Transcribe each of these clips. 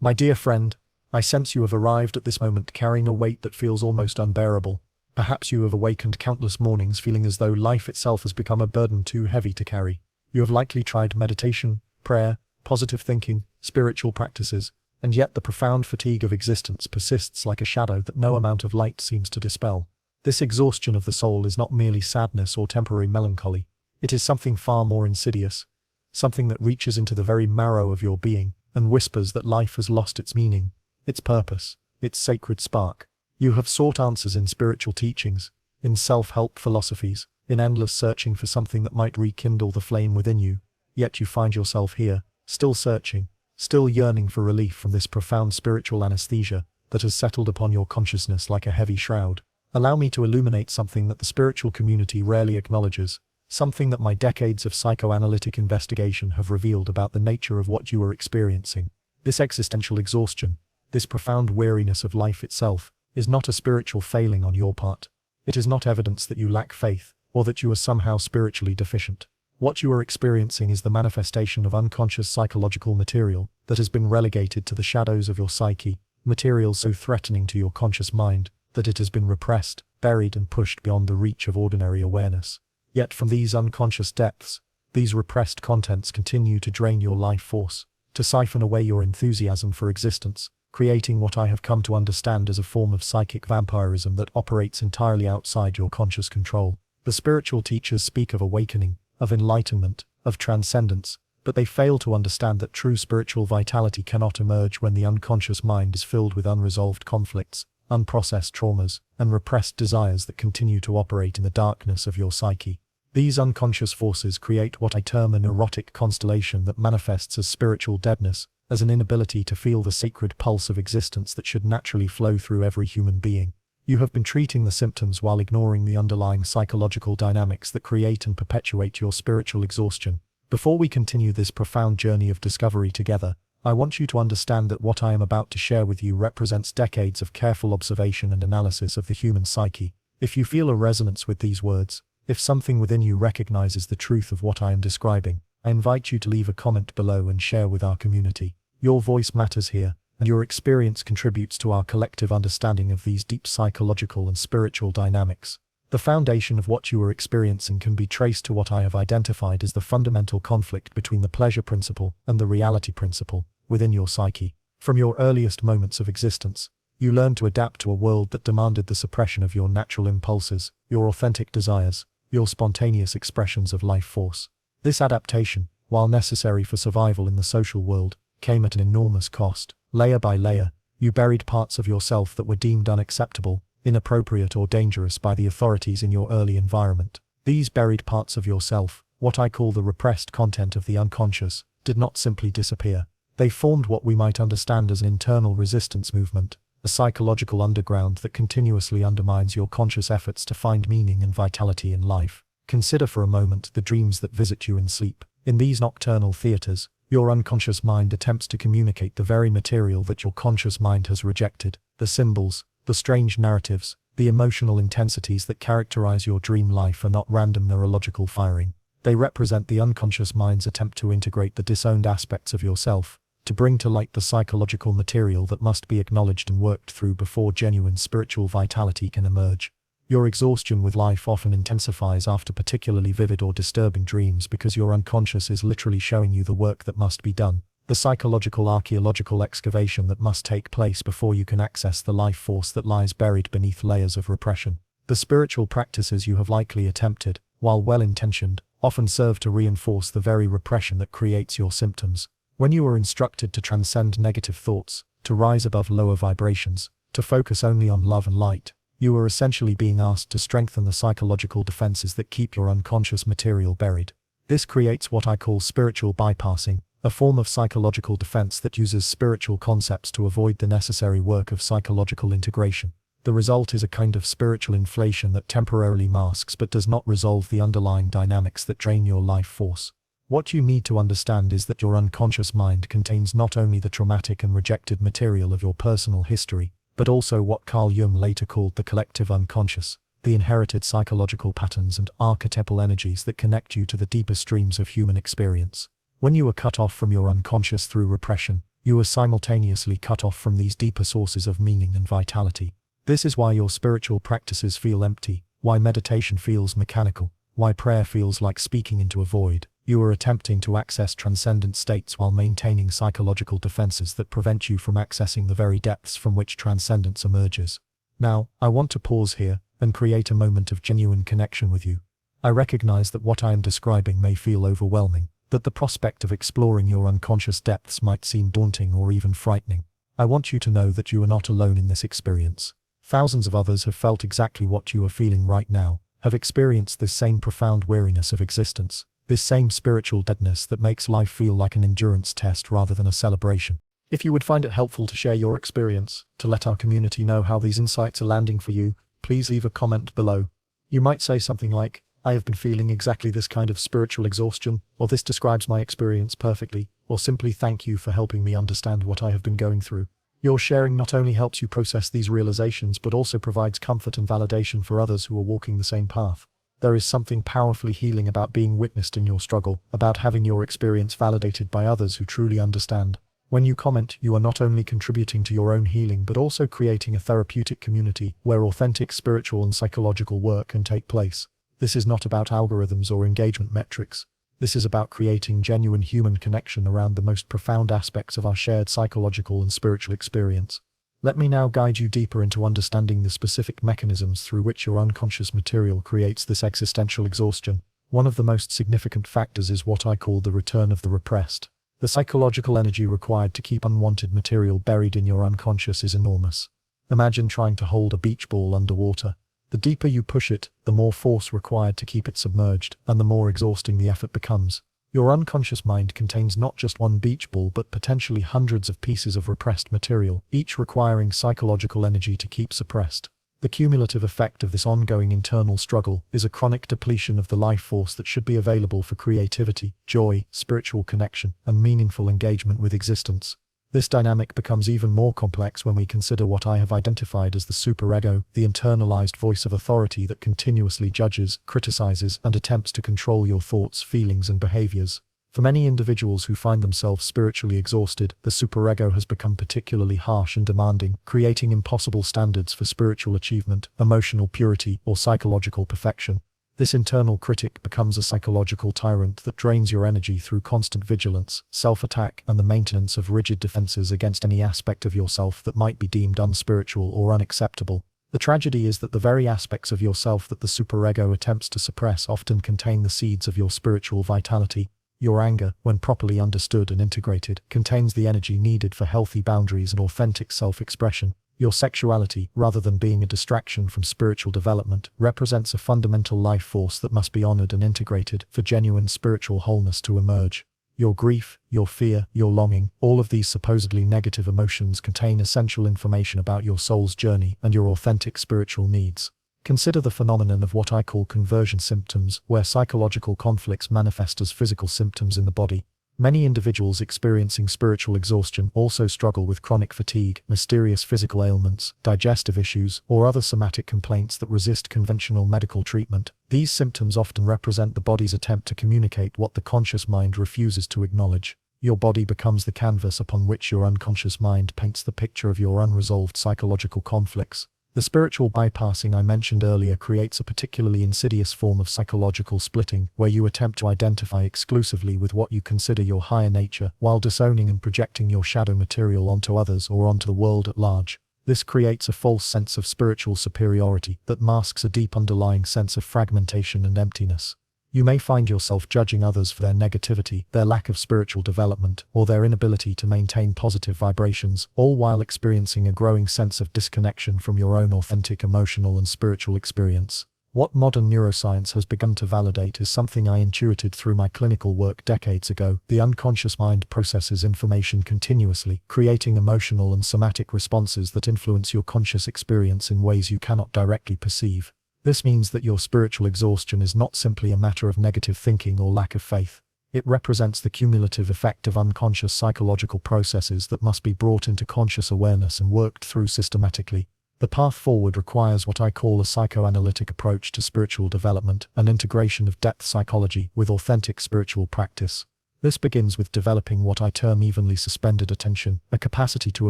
My dear friend, I sense you have arrived at this moment carrying a weight that feels almost unbearable. Perhaps you have awakened countless mornings feeling as though life itself has become a burden too heavy to carry. You have likely tried meditation, prayer, positive thinking, spiritual practices, and yet the profound fatigue of existence persists like a shadow that no amount of light seems to dispel. This exhaustion of the soul is not merely sadness or temporary melancholy. It is something far more insidious, something that reaches into the very marrow of your being and whispers that life has lost its meaning, its purpose, its sacred spark. You have sought answers in spiritual teachings, in self-help philosophies, in endless searching for something that might rekindle the flame within you, yet you find yourself here, still searching, still yearning for relief from this profound spiritual anesthesia that has settled upon your consciousness like a heavy shroud. Allow me to illuminate something that the spiritual community rarely acknowledges, something that my decades of psychoanalytic investigation have revealed about the nature of what you are experiencing. This existential exhaustion, this profound weariness of life itself, is not a spiritual failing on your part. It is not evidence that you lack faith, or that you are somehow spiritually deficient. What you are experiencing is the manifestation of unconscious psychological material that has been relegated to the shadows of your psyche, material so threatening to your conscious mind that it has been repressed, buried and pushed beyond the reach of ordinary awareness. Yet from these unconscious depths, these repressed contents continue to drain your life force, to siphon away your enthusiasm for existence, creating what I have come to understand as a form of psychic vampirism that operates entirely outside your conscious control. The spiritual teachers speak of awakening, of enlightenment, of transcendence, but they fail to understand that true spiritual vitality cannot emerge when the unconscious mind is filled with unresolved conflicts, unprocessed traumas, and repressed desires that continue to operate in the darkness of your psyche. These unconscious forces create what I term a neurotic constellation that manifests as spiritual deadness, as an inability to feel the sacred pulse of existence that should naturally flow through every human being. You have been treating the symptoms while ignoring the underlying psychological dynamics that create and perpetuate your spiritual exhaustion. Before we continue this profound journey of discovery together, I want you to understand that what I am about to share with you represents decades of careful observation and analysis of the human psyche. If you feel a resonance with these words, if something within you recognizes the truth of what I am describing, I invite you to leave a comment below and share with our community. Your voice matters here, and your experience contributes to our collective understanding of these deep psychological and spiritual dynamics. The foundation of what you are experiencing can be traced to what I have identified as the fundamental conflict between the pleasure principle and the reality principle within your psyche. From your earliest moments of existence, you learned to adapt to a world that demanded the suppression of your natural impulses, your authentic desires, your spontaneous expressions of life force. This adaptation, while necessary for survival in the social world, came at an enormous cost. Layer by layer, you buried parts of yourself that were deemed unacceptable, inappropriate or dangerous by the authorities in your early environment. These buried parts of yourself, what I call the repressed content of the unconscious, did not simply disappear. They formed what we might understand as an internal resistance movement, a psychological underground that continuously undermines your conscious efforts to find meaning and vitality in life. Consider for a moment the dreams that visit you in sleep. In these nocturnal theaters, your unconscious mind attempts to communicate the very material that your conscious mind has rejected, the symbols, the strange narratives, the emotional intensities that characterize your dream life are not random neurological firing. They represent the unconscious mind's attempt to integrate the disowned aspects of yourself, to bring to light the psychological material that must be acknowledged and worked through before genuine spiritual vitality can emerge. Your exhaustion with life often intensifies after particularly vivid or disturbing dreams because your unconscious is literally showing you the work that must be done, the psychological archaeological excavation that must take place before you can access the life force that lies buried beneath layers of repression. The spiritual practices you have likely attempted, while well-intentioned, often serve to reinforce the very repression that creates your symptoms. When you are instructed to transcend negative thoughts, to rise above lower vibrations, to focus only on love and light, you are essentially being asked to strengthen the psychological defenses that keep your unconscious material buried. This creates what I call spiritual bypassing, a form of psychological defense that uses spiritual concepts to avoid the necessary work of psychological integration. The result is a kind of spiritual inflation that temporarily masks but does not resolve the underlying dynamics that drain your life force. What you need to understand is that your unconscious mind contains not only the traumatic and rejected material of your personal history, but also what Carl Jung later called the collective unconscious, the inherited psychological patterns and archetypal energies that connect you to the deeper streams of human experience. When you are cut off from your unconscious through repression, You are simultaneously cut off from these deeper sources of meaning and vitality. This is why your spiritual practices feel empty, why meditation feels mechanical, why prayer feels like speaking into a void. You are attempting to access transcendent states while maintaining psychological defenses that prevent you from accessing the very depths from which transcendence emerges. Now, I want to pause here and create a moment of genuine connection with you. I recognize that what I am describing may feel overwhelming, that the prospect of exploring your unconscious depths might seem daunting or even frightening. I want you to know that you are not alone in this experience. Thousands of others have felt exactly what you are feeling right now, have experienced this same profound weariness of existence, this same spiritual deadness that makes life feel like an endurance test rather than a celebration. If you would find it helpful to share your experience, to let our community know how these insights are landing for you, please leave a comment below. You might say something like, "I have been feeling exactly this kind of spiritual exhaustion," or "This describes my experience perfectly," or simply "Thank you for helping me understand what I have been going through." Your sharing not only helps you process these realizations but also provides comfort and validation for others who are walking the same path. There is something powerfully healing about being witnessed in your struggle, about having your experience validated by others who truly understand. When you comment, you are not only contributing to your own healing but also creating a therapeutic community where authentic spiritual and psychological work can take place. This is not about algorithms or engagement metrics. This is about creating genuine human connection around the most profound aspects of our shared psychological and spiritual experience. Let me now guide you deeper into understanding the specific mechanisms through which your unconscious material creates this existential exhaustion. One of the most significant factors is what I call the return of the repressed. The psychological energy required to keep unwanted material buried in your unconscious is enormous. Imagine trying to hold a beach ball underwater. The deeper you push it, the more force required to keep it submerged, and the more exhausting the effort becomes. Your unconscious mind contains not just one beach ball but potentially hundreds of pieces of repressed material, each requiring psychological energy to keep suppressed. The cumulative effect of this ongoing internal struggle is a chronic depletion of the life force that should be available for creativity, joy, spiritual connection, and meaningful engagement with existence. This dynamic becomes even more complex when we consider what I have identified as the superego, the internalized voice of authority that continuously judges, criticizes, and attempts to control your thoughts, feelings, and behaviors. For many individuals who find themselves spiritually exhausted, the superego has become particularly harsh and demanding, creating impossible standards for spiritual achievement, emotional purity, or psychological perfection. This internal critic becomes a psychological tyrant that drains your energy through constant vigilance, self-attack, and the maintenance of rigid defenses against any aspect of yourself that might be deemed unspiritual or unacceptable. The tragedy is that the very aspects of yourself that the superego attempts to suppress often contain the seeds of your spiritual vitality. Your anger, when properly understood and integrated, contains the energy needed for healthy boundaries and authentic self-expression. Your sexuality, rather than being a distraction from spiritual development, represents a fundamental life force that must be honored and integrated for genuine spiritual wholeness to emerge. Your grief, your fear, your longing, all of these supposedly negative emotions contain essential information about your soul's journey and your authentic spiritual needs. Consider the phenomenon of what I call conversion symptoms, where psychological conflicts manifest as physical symptoms in the body. Many individuals experiencing spiritual exhaustion also struggle with chronic fatigue, mysterious physical ailments, digestive issues, or other somatic complaints that resist conventional medical treatment. These symptoms often represent the body's attempt to communicate what the conscious mind refuses to acknowledge. Your body becomes the canvas upon which your unconscious mind paints the picture of your unresolved psychological conflicts. The spiritual bypassing I mentioned earlier creates a particularly insidious form of psychological splitting, where you attempt to identify exclusively with what you consider your higher nature, while disowning and projecting your shadow material onto others or onto the world at large. This creates a false sense of spiritual superiority that masks a deep underlying sense of fragmentation and emptiness. You may find yourself judging others for their negativity, their lack of spiritual development, or their inability to maintain positive vibrations, all while experiencing a growing sense of disconnection from your own authentic emotional and spiritual experience. What modern neuroscience has begun to validate is something I intuited through my clinical work decades ago. The unconscious mind processes information continuously, creating emotional and somatic responses that influence your conscious experience in ways you cannot directly perceive. This means that your spiritual exhaustion is not simply a matter of negative thinking or lack of faith. It represents the cumulative effect of unconscious psychological processes that must be brought into conscious awareness and worked through systematically. The path forward requires what I call a psychoanalytic approach to spiritual development, an integration of depth psychology with authentic spiritual practice. This begins with developing what I term evenly suspended attention, a capacity to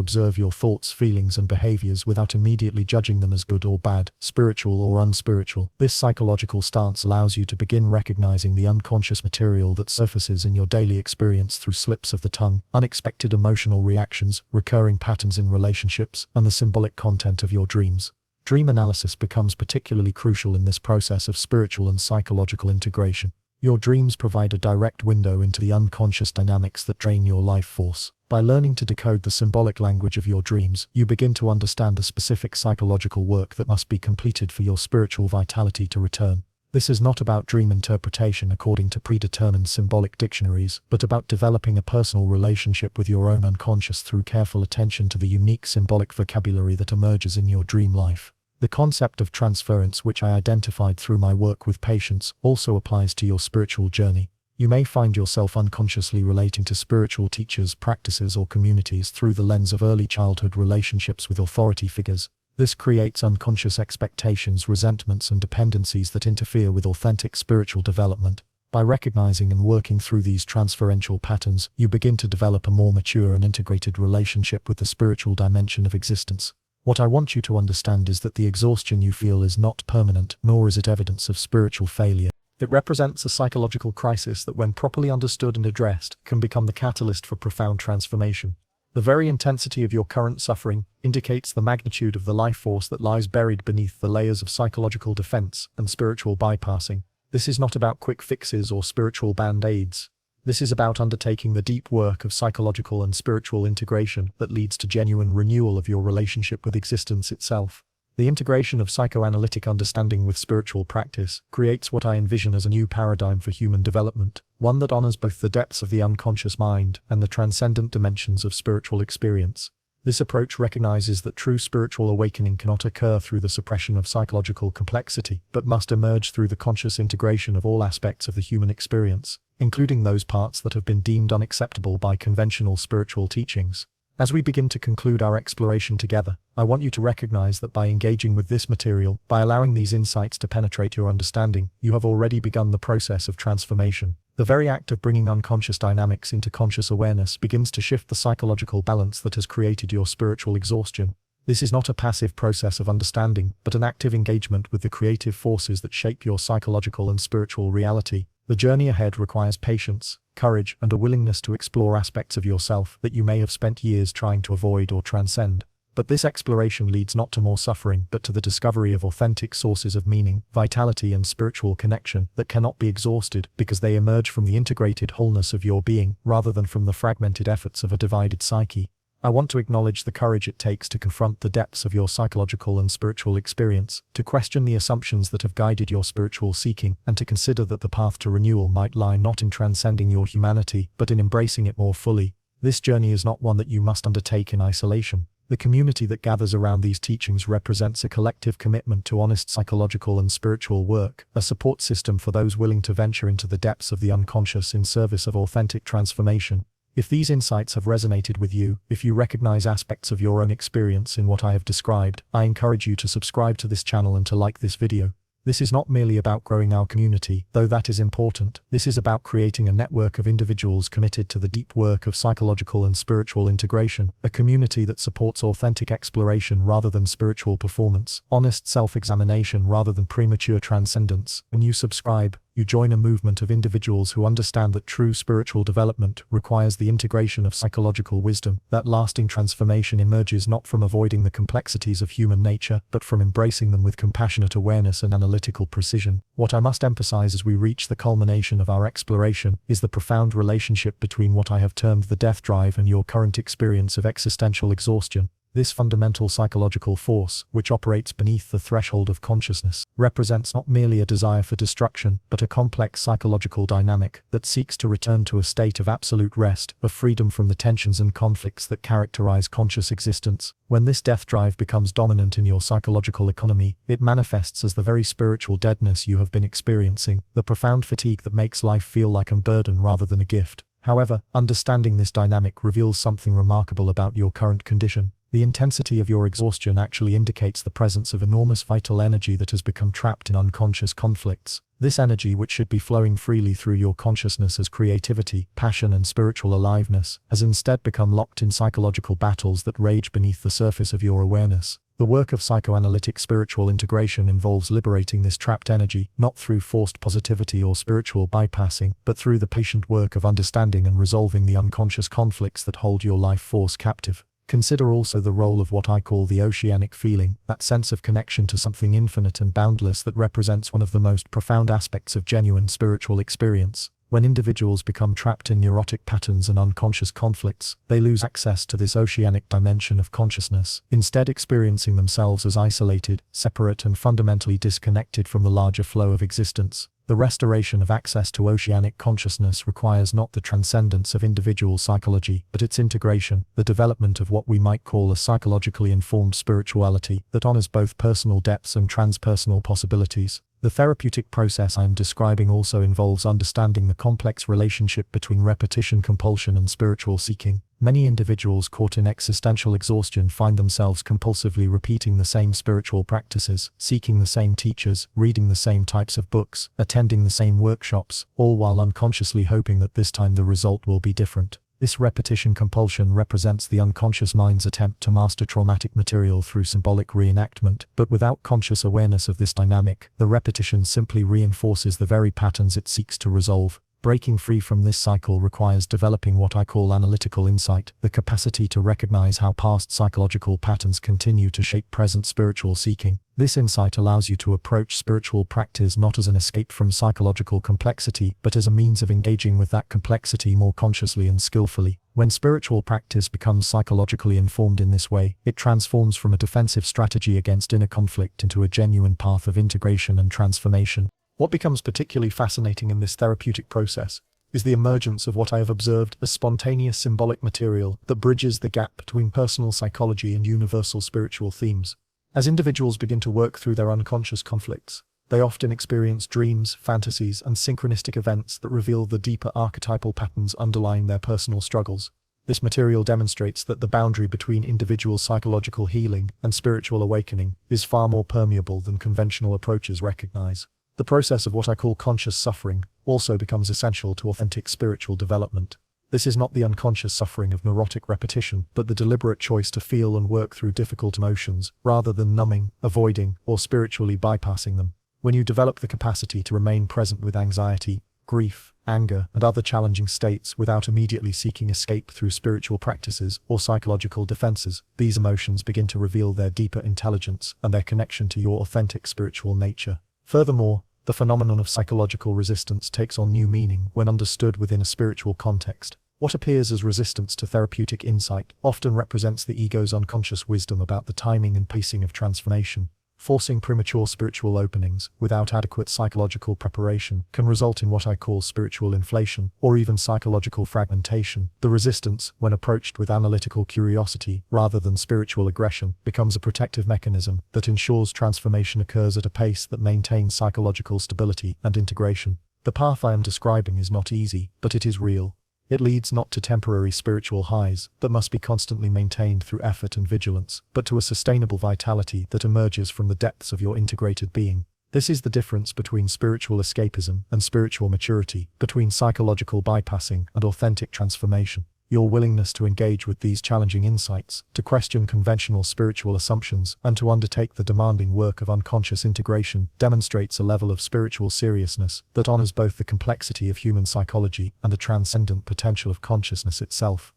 observe your thoughts, feelings, and behaviors without immediately judging them as good or bad, spiritual or unspiritual. This psychological stance allows you to begin recognizing the unconscious material that surfaces in your daily experience through slips of the tongue, unexpected emotional reactions, recurring patterns in relationships, and the symbolic content of your dreams. Dream analysis becomes particularly crucial in this process of spiritual and psychological integration. Your dreams provide a direct window into the unconscious dynamics that drain your life force. By learning to decode the symbolic language of your dreams, you begin to understand the specific psychological work that must be completed for your spiritual vitality to return. This is not about dream interpretation according to predetermined symbolic dictionaries, but about developing a personal relationship with your own unconscious through careful attention to the unique symbolic vocabulary that emerges in your dream life. The concept of transference, which I identified through my work with patients, also applies to your spiritual journey. You may find yourself unconsciously relating to spiritual teachers, practices, or communities through the lens of early childhood relationships with authority figures. This creates unconscious expectations, resentments, and dependencies that interfere with authentic spiritual development. By recognizing and working through these transferential patterns, you begin to develop a more mature and integrated relationship with the spiritual dimension of existence. What I want you to understand is that the exhaustion you feel is not permanent, nor is it evidence of spiritual failure. It represents a psychological crisis that, when properly understood and addressed, can become the catalyst for profound transformation. The very intensity of your current suffering indicates the magnitude of the life force that lies buried beneath the layers of psychological defense and spiritual bypassing. This is not about quick fixes or spiritual band-aids. This is about undertaking the deep work of psychological and spiritual integration that leads to genuine renewal of your relationship with existence itself. The integration of psychoanalytic understanding with spiritual practice creates what I envision as a new paradigm for human development, one that honors both the depths of the unconscious mind and the transcendent dimensions of spiritual experience. This approach recognizes that true spiritual awakening cannot occur through the suppression of psychological complexity, but must emerge through the conscious integration of all aspects of the human experience, including those parts that have been deemed unacceptable by conventional spiritual teachings. As we begin to conclude our exploration together, I want you to recognize that by engaging with this material, by allowing these insights to penetrate your understanding, you have already begun the process of transformation. The very act of bringing unconscious dynamics into conscious awareness begins to shift the psychological balance that has created your spiritual exhaustion. This is not a passive process of understanding, but an active engagement with the creative forces that shape your psychological and spiritual reality. The journey ahead requires patience, courage, and a willingness to explore aspects of yourself that you may have spent years trying to avoid or transcend. But this exploration leads not to more suffering, but to the discovery of authentic sources of meaning, vitality, and spiritual connection that cannot be exhausted because they emerge from the integrated wholeness of your being, rather than from the fragmented efforts of a divided psyche. I want to acknowledge the courage it takes to confront the depths of your psychological and spiritual experience, to question the assumptions that have guided your spiritual seeking, and to consider that the path to renewal might lie not in transcending your humanity, but in embracing it more fully. This journey is not one that you must undertake in isolation. The community that gathers around these teachings represents a collective commitment to honest psychological and spiritual work, a support system for those willing to venture into the depths of the unconscious in service of authentic transformation. If these insights have resonated with you, if you recognize aspects of your own experience in what I have described, I encourage you to subscribe to this channel and to like this video. This is not merely about growing our community, though that is important. This is about creating a network of individuals committed to the deep work of psychological and spiritual integration, a community that supports authentic exploration rather than spiritual performance, honest self-examination rather than premature transcendence. When you subscribe, you join a movement of individuals who understand that true spiritual development requires the integration of psychological wisdom, that lasting transformation emerges not from avoiding the complexities of human nature, but from embracing them with compassionate awareness and analytical precision. What I must emphasize as we reach the culmination of our exploration is the profound relationship between what I have termed the death drive and your current experience of existential exhaustion. This fundamental psychological force, which operates beneath the threshold of consciousness, represents not merely a desire for destruction, but a complex psychological dynamic that seeks to return to a state of absolute rest, of freedom from the tensions and conflicts that characterize conscious existence. When this death drive becomes dominant in your psychological economy, it manifests as the very spiritual deadness you have been experiencing, the profound fatigue that makes life feel like a burden rather than a gift. However, understanding this dynamic reveals something remarkable about your current condition. The intensity of your exhaustion actually indicates the presence of enormous vital energy that has become trapped in unconscious conflicts. This energy, which should be flowing freely through your consciousness as creativity, passion, and spiritual aliveness, has instead become locked in psychological battles that rage beneath the surface of your awareness. The work of psychoanalytic spiritual integration involves liberating this trapped energy, not through forced positivity or spiritual bypassing, but through the patient work of understanding and resolving the unconscious conflicts that hold your life force captive. Consider also the role of what I call the oceanic feeling, that sense of connection to something infinite and boundless that represents one of the most profound aspects of genuine spiritual experience. When individuals become trapped in neurotic patterns and unconscious conflicts, they lose access to this oceanic dimension of consciousness, instead experiencing themselves as isolated, separate, and fundamentally disconnected from the larger flow of existence. The restoration of access to oceanic consciousness requires not the transcendence of individual psychology, but its integration, the development of what we might call a psychologically informed spirituality that honors both personal depths and transpersonal possibilities. The therapeutic process I am describing also involves understanding the complex relationship between repetition compulsion and spiritual seeking. Many individuals caught in existential exhaustion find themselves compulsively repeating the same spiritual practices, seeking the same teachers, reading the same types of books, attending the same workshops, all while unconsciously hoping that this time the result will be different. This repetition compulsion represents the unconscious mind's attempt to master traumatic material through symbolic reenactment, but without conscious awareness of this dynamic, the repetition simply reinforces the very patterns it seeks to resolve. Breaking free from this cycle requires developing what I call analytical insight, the capacity to recognize how past psychological patterns continue to shape present spiritual seeking. This insight allows you to approach spiritual practice not as an escape from psychological complexity, but as a means of engaging with that complexity more consciously and skillfully. When spiritual practice becomes psychologically informed in this way, it transforms from a defensive strategy against inner conflict into a genuine path of integration and transformation. What becomes particularly fascinating in this therapeutic process is the emergence of what I have observed as spontaneous symbolic material that bridges the gap between personal psychology and universal spiritual themes. As individuals begin to work through their unconscious conflicts, they often experience dreams, fantasies, and synchronistic events that reveal the deeper archetypal patterns underlying their personal struggles. This material demonstrates that the boundary between individual psychological healing and spiritual awakening is far more permeable than conventional approaches recognize. The process of what I call conscious suffering also becomes essential to authentic spiritual development. This is not the unconscious suffering of neurotic repetition, but the deliberate choice to feel and work through difficult emotions, rather than numbing, avoiding, or spiritually bypassing them. When you develop the capacity to remain present with anxiety, grief, anger, and other challenging states without immediately seeking escape through spiritual practices or psychological defenses, these emotions begin to reveal their deeper intelligence and their connection to your authentic spiritual nature. Furthermore, the phenomenon of psychological resistance takes on new meaning when understood within a spiritual context. What appears as resistance to therapeutic insight often represents the ego's unconscious wisdom about the timing and pacing of transformation. Forcing premature spiritual openings without adequate psychological preparation can result in what I call spiritual inflation, or even psychological fragmentation. The resistance, when approached with analytical curiosity rather than spiritual aggression, becomes a protective mechanism that ensures transformation occurs at a pace that maintains psychological stability and integration. The path I am describing is not easy, but it is real. It leads not to temporary spiritual highs that must be constantly maintained through effort and vigilance, but to a sustainable vitality that emerges from the depths of your integrated being. This is the difference between spiritual escapism and spiritual maturity, between psychological bypassing and authentic transformation. Your willingness to engage with these challenging insights, to question conventional spiritual assumptions, and to undertake the demanding work of unconscious integration demonstrates a level of spiritual seriousness that honors both the complexity of human psychology and the transcendent potential of consciousness itself.